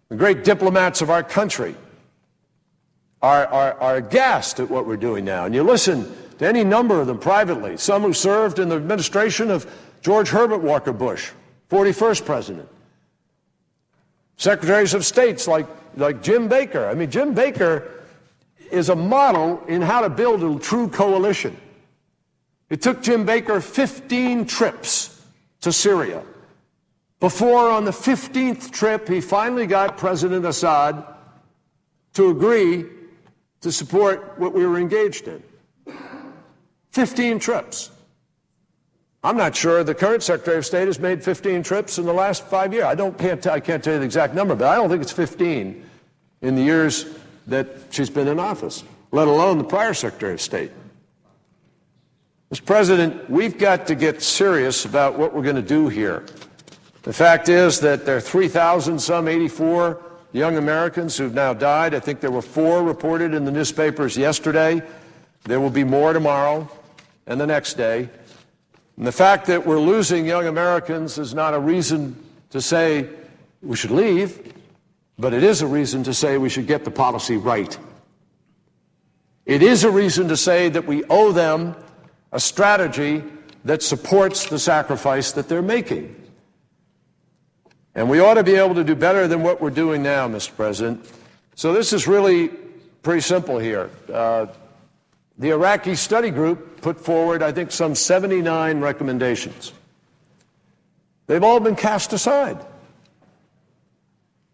The great diplomats of our country are aghast at what we're doing now. And you listen to any number of them privately, some who served in the administration of George Herbert Walker Bush, 41st president. Secretaries of States like Jim Baker. I mean, Jim Baker is a model in how to build a true coalition. It took Jim Baker 15 trips to Syria before, on the 15th trip, he finally got President Assad to agree to support what we were engaged in. 15 trips. I'm not sure the current Secretary of State has made 15 trips in the last 5 years. I can't tell you the exact number, but I don't think it's 15 in the years that she's been in office, let alone the prior Secretary of State. Mr. President, we've got to get serious about what we're going to do here. The fact is that there are 3,084 young Americans who've now died. I think there were 4 reported in the newspapers yesterday. There will be more tomorrow and the next day. And the fact that we're losing young Americans is not a reason to say we should leave, but it is a reason to say we should get the policy right. It is a reason to say that we owe them a strategy that supports the sacrifice that they're making. And we ought to be able to do better than what we're doing now, Mr. President. So this is really pretty simple here. The Iraqi study group put forward, I think, some 79 recommendations. They've all been cast aside.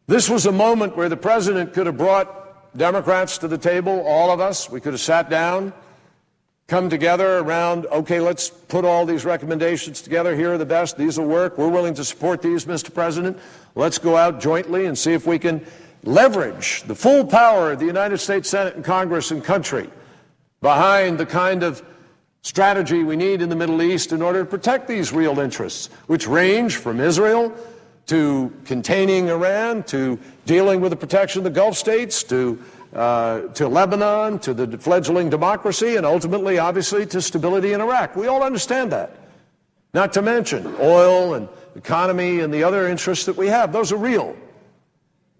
This was a moment where the President could have brought Democrats to the table, all of us. We could have sat down, come together around, okay, let's put all these recommendations together. Here are the best. These will work. We're willing to support these, Mr. President. Let's go out jointly and see if we can leverage the full power of the United States Senate and Congress and country behind the kind of strategy we need in the Middle East in order to protect these real interests, which range from Israel to containing Iran, to dealing with the protection of the Gulf states, to Lebanon, to the fledgling democracy, and ultimately, obviously, to stability in Iraq. We all understand that. Not to mention oil and economy and the other interests that we have. Those are real.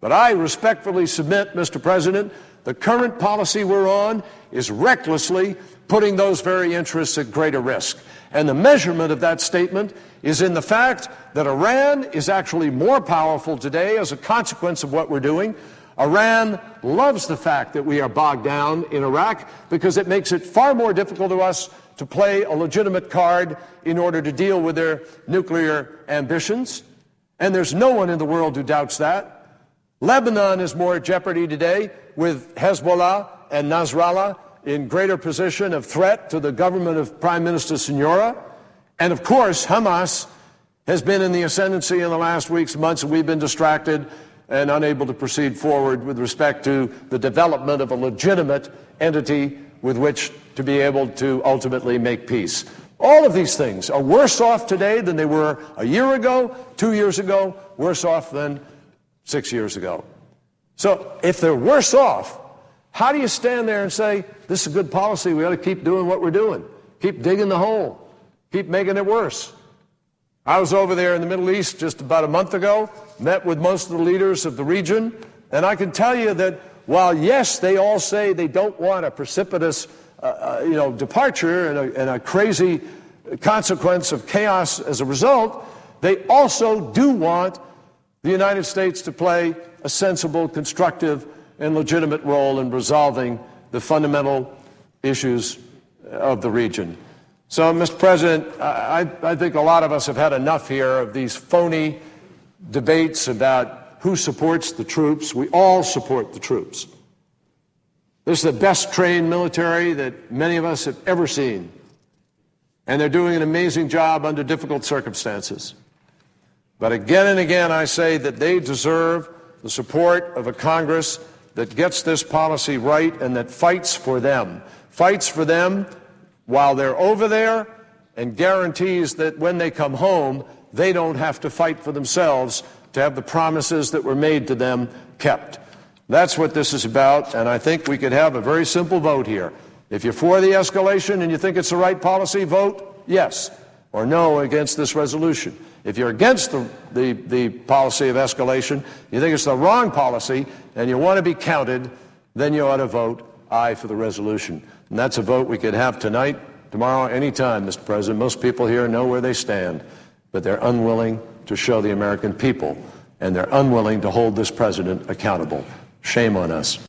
But I respectfully submit, Mr. President, the current policy we're on is recklessly putting those very interests at greater risk. And the measurement of that statement is in the fact that Iran is actually more powerful today as a consequence of what we're doing. Iran loves the fact that we are bogged down in Iraq because it makes it far more difficult to us to play a legitimate card in order to deal with their nuclear ambitions. And there's no one in the world who doubts that. Lebanon is more at jeopardy today with Hezbollah and Nasrallah in greater position of threat to the government of Prime Minister Signora. And of course, Hamas has been in the ascendancy in the last weeks, months, and we've been distracted and unable to proceed forward with respect to the development of a legitimate entity with which to be able to ultimately make peace. All of these things are worse off today than they were a year ago, 2 years ago, worse off than 6 years ago. So if they're worse off, how do you stand there and say, this is a good policy, we ought to keep doing what we're doing, keep digging the hole, keep making it worse? I was over there in the Middle East just about a month ago, met with most of the leaders of the region, and I can tell you that while, yes, they all say they don't want a precipitous departure and a crazy consequence of chaos as a result, they also do want the United States to play a sensible, constructive, and legitimate role in resolving the fundamental issues of the region. So, Mr. President, I think a lot of us have had enough here of these phony debates about who supports the troops. We all support the troops. This is the best trained military that many of us have ever seen. And they're doing an amazing job under difficult circumstances. But again and again, I say that they deserve the support of a Congress that gets this policy right and that fights for them while they're over there and guarantees that when they come home, they don't have to fight for themselves to have the promises that were made to them kept. That's what this is about, and I think we could have a very simple vote here. If you're for the escalation and you think it's the right policy, vote yes or no against this resolution. If you're against the policy of escalation, you think it's the wrong policy, and you want to be counted, then you ought to vote aye for the resolution. And that's a vote we could have tonight, tomorrow, any time, Mr. President. Most people here know where they stand, but they're unwilling to show the American people, and they're unwilling to hold this president accountable. Shame on us.